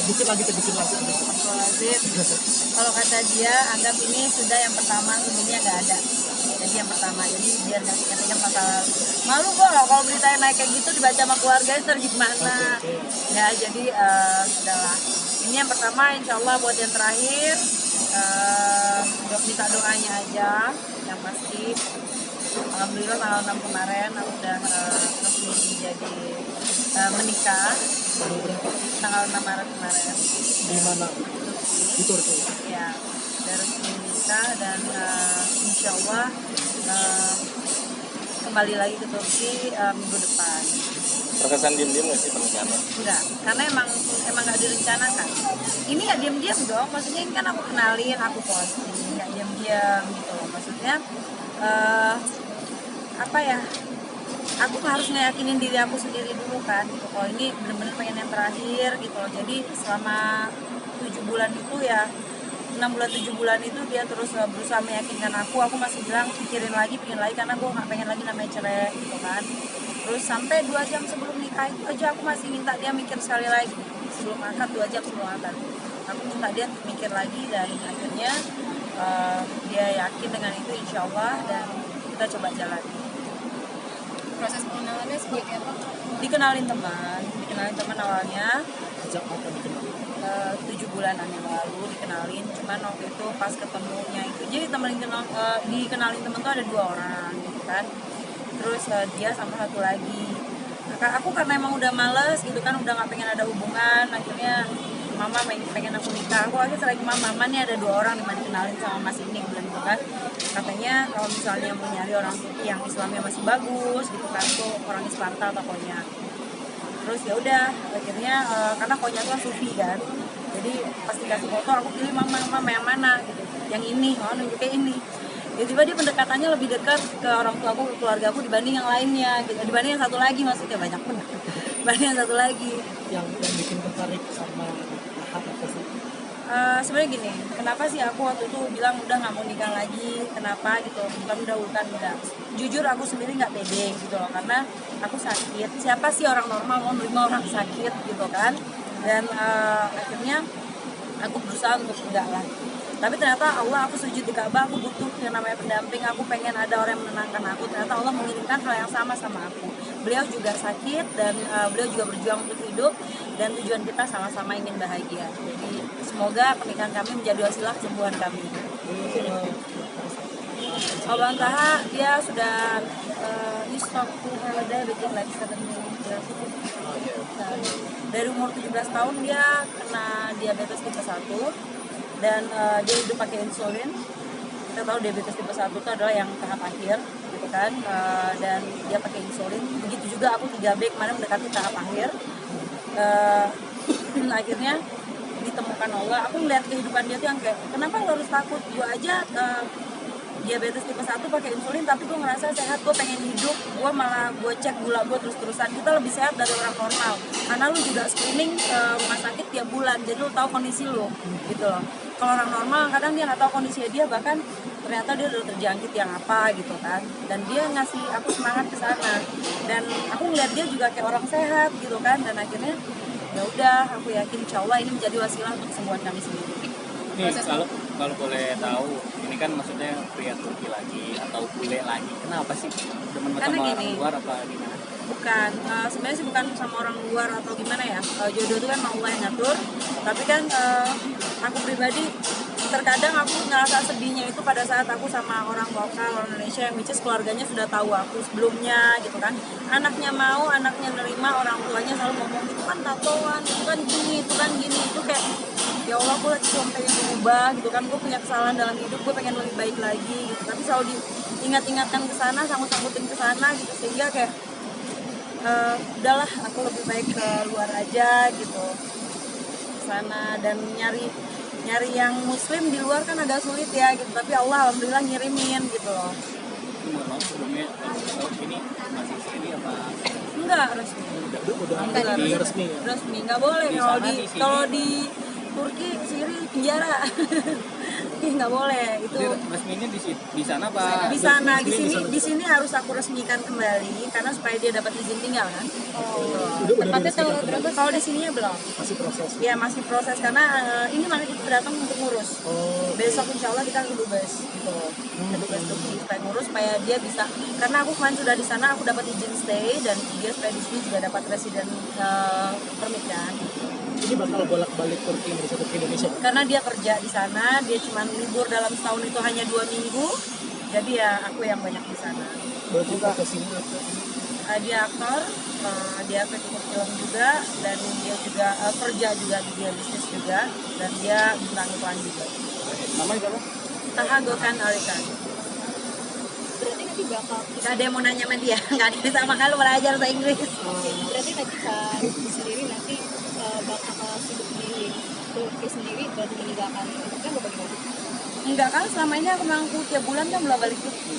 dikit lagi. Astagfirullahaladzim. Kalau kata dia, anggap ini sudah yang pertama, sebelumnya nggak ada. Jadi yang pertama, jadi biar nggak ingat masa lalu. Malu kok kalau beritanya naik kayak gitu dibaca sama keluarga, ntar gimana? Ya jadi sudahlah. Ini yang pertama, insya Allah buat yang terakhir. Minta doanya aja, yang pasti. Alhamdulillah tanggal 6 kemarin aku udah resmi jadi menikah. Tanggal 6 Maret kemarin. Di mana? Di Turki. Ya, udah resmi menikah dan insya Allah kembali lagi ke Turki minggu depan. Terkesan diem-diem nggak sih pernikahannya? Enggak, karena emang nggak direncanakan. Ini nggak diam-diam dong, maksudnya ini kan aku kenalin, aku posting, nggak diam-diam gitu loh. Maksudnya apa ya? Aku harus ngeyakinin diri aku sendiri dulu kan gitu. Kalau ini bener-bener pengen yang terakhir gitu loh. Jadi selama 7 bulan itu ya 6 bulan 7 bulan itu dia terus berusaha meyakinkan aku masih bilang pikirin lagi, pengen lagi karena gue nggak pengen lagi namanya cerai gitu kan. Terus sampai 2 jam sebelum nikah itu aja aku masih minta dia mikir sekali lagi sebelum akad, 2 jam sebelum akad aku minta dia mikir lagi dan akhirnya dia yakin dengan itu insya Allah dan kita coba jalan. Proses pengenalannya seperti apa? Dikenalin teman awalnya. Sejak apa dikenalin? 7 bulanan yang lalu dikenalin, cuman waktu itu pas ketemunya itu jadi dikenalin temen tuh ada 2 orang gitu kan. Terus dia sama satu lagi. Aku karena emang udah males gitu kan, udah nggak pengen ada hubungan, akhirnya mama pengen aku nikah. Aku akhirnya selagi mama nih ada 2 orang dimana dikenalin sama Mas ini bilang gitu kan. Katanya kalau misalnya mau nyari orang yang Islamnya masih bagus gitu kan, tuh orang Isparta atau Konya. Terus ya udah akhirnya karena Konya tuh sufi kan. Jadi pas dikasih foto aku pilih mama yang mana gitu. Yang ini, nunjuknya ini. Tiba-tiba dia pendekatannya lebih dekat ke orang tua aku, ke keluarga aku dibanding yang lainnya gitu. Dibanding yang satu lagi, maksudnya banyak pun. Dibanding yang satu lagi. Yang bikin tertarik sama apa sih? Sebenarnya gini, kenapa sih aku waktu itu bilang udah nggak mau nikah lagi, kenapa gitu, bukan mendahulukan enggak. Jujur aku sendiri nggak pede gitu loh, karena aku sakit. Siapa sih orang normal mau menerima orang sakit gitu kan? Dan akhirnya aku berusaha untuk enggak lah. Tapi ternyata Allah, aku sujud di Ka'bah, aku butuh yang namanya pendamping, aku pengen ada orang yang menenangkan aku. Ternyata Allah mengirimkan hal yang sama aku. Beliau juga sakit dan beliau juga berjuang untuk hidup dan tujuan kita sama-sama ingin bahagia. Jadi semoga pernikahan kami menjadi wasilah kesembuhan kami. Abang Taha dia sudah stop to have a diabetes like 7 years. Dari umur 17 tahun dia kena diabetes tipe 1. Dan dia hidup pakai insulin. Kita tahu diabetes tipe 1 itu adalah yang tahap akhir gitu kan, dan dia pakai insulin. Begitu juga aku 3B kemarin mendekati tahap akhir. Akhirnya ditemukan Allah. Aku melihat kehidupan dia tuh yang kayak, kenapa lo harus takut? Gue aja diabetes tipe 1 pakai insulin tapi gue ngerasa sehat, gue pengen hidup, gue cek gula gue terus-terusan. Kita lebih sehat dari orang normal karena lu juga screening ke rumah sakit tiap bulan, jadi lu tahu kondisi lu gitu loh. Kalau orang normal kadang dia nggak tahu kondisinya dia, bahkan ternyata dia udah terjangkit yang apa gitu kan. Dan dia ngasih aku semangat ke sana dan aku ngeliat dia juga kayak orang sehat gitu kan. Dan akhirnya ya udah, aku yakin insya Allah ini menjadi wasilah untuk kesembuhan kami sendiri. Nih kalau boleh tahu, ini kan maksudnya pria Turki lagi atau bule lagi, kenapa sih demen sama orang luar apa gimana? Bukan, sebenarnya sih bukan sama orang luar atau gimana ya. Jodoh itu kan Allah yang ngatur. Tapi kan aku pribadi terkadang aku ngerasa sedihnya itu pada saat aku sama orang lokal, orang Indonesia yang which is keluarganya sudah tahu aku sebelumnya gitu kan. Anaknya mau, anaknya nerima, orang tuanya selalu ngomong itu kan tatoan, itu kan gini, itu kan gini. Itu kayak ya Allah, gue cuma pengen berubah gitu kan. Gue punya kesalahan dalam hidup, gue pengen lebih baik lagi gitu. Tapi selalu diingat-ingatkan ke sana, sangkut-sangkutin ke sana gitu, sehingga kayak udahlah aku lebih baik ke luar aja gitu, ke sana. Dan nyari yang muslim di luar kan agak sulit ya gitu, tapi Allah alhamdulillah ngirimin gitu loh. Maaf sebelumnya, ini masih sini apa? Enggak resmi. Udah resmi. Nggak boleh kalau di Turki siri penjara. Ih, nggak boleh itu. Jadi resminya di sana Pak. Di sana, di sini harus aku resmikan kembali karena supaya dia dapat izin tinggal kan. Tepatnya tanggal berapa? Kalau di sininya belum. Masih proses. Ya masih proses karena ini makanya kita datang untuk ngurus. Besok insya Allah kita ke Dubes gitu. Ke Dubes Turki supaya ngurus supaya dia bisa. Karena aku kemarin sudah di sana aku dapat izin stay dan dia supaya di sini juga dapat resident permit kan. Ini bakal bolak-balik Turki Indonesia. Karena dia kerja di sana, dia cuma libur dalam setahun itu hanya 2 minggu. Jadi ya aku yang banyak di sana. Berarti ke sini Dia aktor, dia ikut film juga dan dia juga kerja juga dia bisnis juga dan dia bintang iklan juga. Namanya siapa? Tahagokan Arikan. Berarti nanti bakal Gak ada yang mau nanya sama dia, gak ada sama kali belajar bahasa Inggris. berarti nanti Kak Rizky sendiri nanti bakal sibuk di Turki sendiri dan meninggalkan Indonesia atau bagaimana? Enggak kan selama ini aku memang tiap bulan kan bolak balik Turki.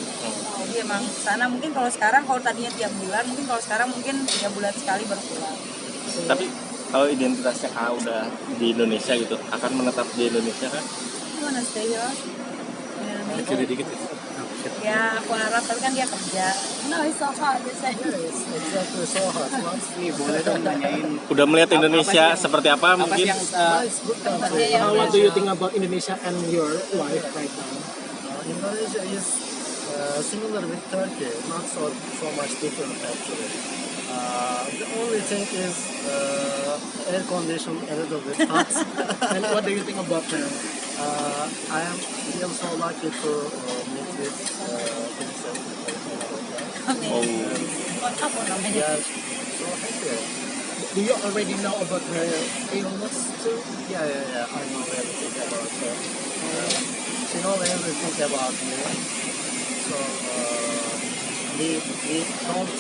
Jadi emang sana mungkin kalau sekarang kalau tadinya tiap bulan mungkin kalau sekarang mungkin 3 bulan sekali baru pulang. Tapi kalau identitasnya Kak udah di Indonesia gitu, akan menetap di Indonesia kan? Gimana stay ya? Kecil dikit. Ya aku harap tapi kan dia kerja. No, it's so hard to say. exactly so hard. Nih boleh dong nanyain Udah melihat Indonesia seperti apa apa sih mungkin? yang It's good country. What do you think about Indonesia and your life right now? Indonesia is similar with Turkey, not so much different actually. The only thing is air condition a little bit hot. And what do you think about I am feel so lucky to meet with Princess. Oh, Apa namanya? Yeah, so happy. Do you already know about her illness too? Yeah. I know everything about her. She knows everything about me. So we don't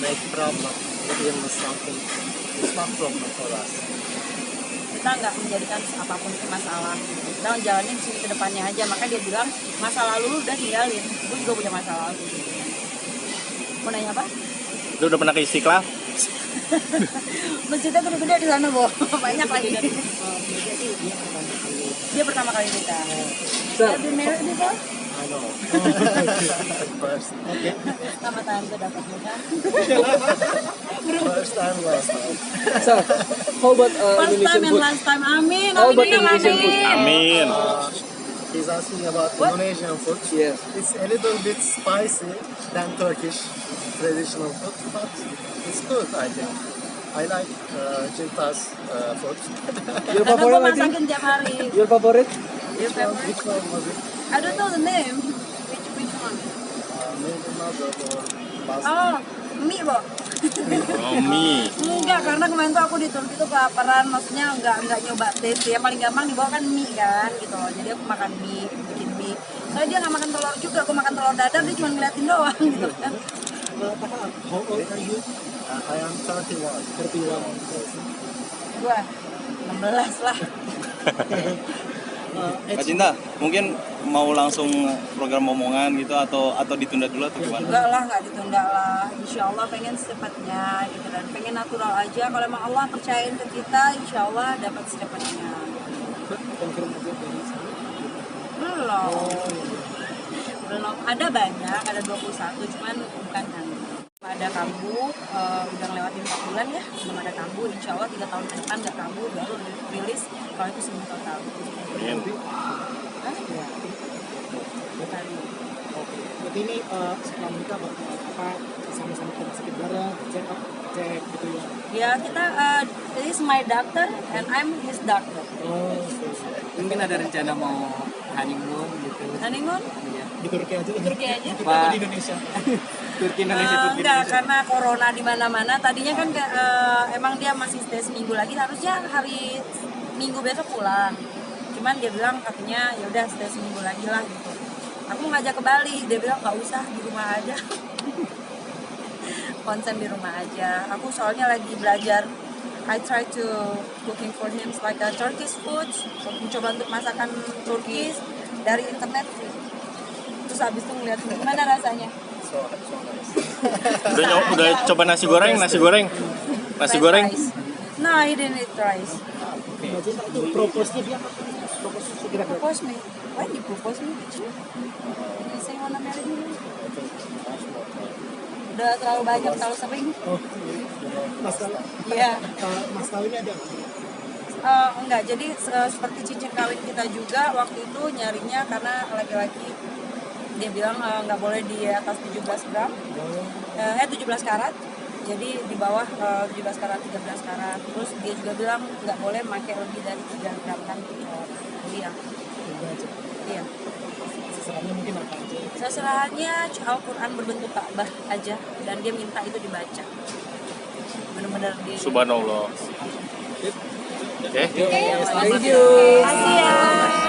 make problem in something. It's not problem for us. Kita nggak menjadikan apapun itu masalah. Kita jalanin sini ke depannya aja. Makanya dia bilang masa lalu lu udah tinggalin. Gue juga punya masa lalu. Mau nanya apa? lu udah pernah ke Istiqlal? Masjidnya gede-gede di sana, Bo. Banyak lagi. Dia pertama kali nikah. Have you married before? I know. First, Pertama tante dapat nikah. first time, last time. So, how about First Indonesian time and food? last time. Amin. How about Amin. Indonesian food? Amin. He's asking about What? Indonesian food. Yes. It's a little bit spicy than Turkish traditional food, but it's good, I think. I like Cinta's food. Your Karena gue favorite, I think? masakin tiap hari. Your favorite? Your favorite? Which one was it? I don't know the name. Which one? Maybe another or last. Oh, mie, Bo. Oh, mie. Enggak, karena kemarin tuh aku di Turki tuh kelaparan, maksudnya enggak nyoba taste. Yang paling gampang dibawa kan mie kan, gitu loh. Jadi aku makan mie, bikin mie. Soalnya dia nggak makan telur juga, aku makan telur dadar, dia cuma ngeliatin doang gitu kan. How old are you? I am 31. 31. Gua 16 lah. Kak Cinta, mungkin mau langsung program omongan gitu atau ditunda dulu atau gimana? Enggak lah, nggak ditunda lah. Insya Allah pengen secepatnya gitu dan pengen natural aja. Kalau emang Allah percayain ke kita, insya Allah dapat secepatnya. Confirm aja dari sana. Belum. Ada banyak, ada 21, cuman bukan kan. Ada kambuh, udah ngelewatin 4 bulan ya, belum ada kambuh. Insya Allah 3 tahun ke depan nggak kambuh, baru rilis kalau itu sembuh total. Amin. Hah? Ya. Bukan. Oke. Berarti ini setelah menikah apa sama-sama ke rumah sakit bareng, cek gitu ya. Ya kita, this is my doctor and I'm his doctor. Oh, Mungkin ada rencana mau honeymoon gitu. Honeymoon? Iya. di Turki aja. Turki aja. Kita Pak. di Indonesia. Turki Indonesia. Enggak, karena corona di mana-mana. Tadinya kan emang dia masih stay seminggu lagi. Harusnya hari Minggu besok pulang. Cuman dia bilang katanya ya udah stay seminggu lagi lah gitu. Aku ngajak ke Bali, dia bilang nggak usah di rumah aja. Konsen di rumah aja. Aku soalnya lagi belajar. I try to cooking for him like a Turkish food. Mencoba untuk masakan Turkish dari internet. Terus habis itu ngeliat gimana rasanya. So nice. Udah coba nasi goreng? Nasi Fried goreng? rice. No, I didn't eat rice. Imagine itu propose-nya dia apa? Propose kira-kira. Propose me. When you propose me, did you? You say wanna marry me? Udah terlalu banyak, terlalu sering. Oh, mas kawin, Iya. mas kawinnya ada nggak? Enggak, jadi seperti cincin kawin kita juga waktu itu nyarinya karena laki-laki dia bilang nggak boleh di atas 17 gram, 17 karat, jadi di bawah 17 karat, 13 karat. Terus dia juga bilang nggak boleh pakai lebih dari 3 gram kan, jadi ya, Udah aja. iya. Seserahannya mungkin apa aja? Seserahannya Al-Quran berbentuk Ka'bah aja, dan dia minta itu dibaca. Benar-benar di. Subhanallah. Oke. Oke, Thank you. makasih ya.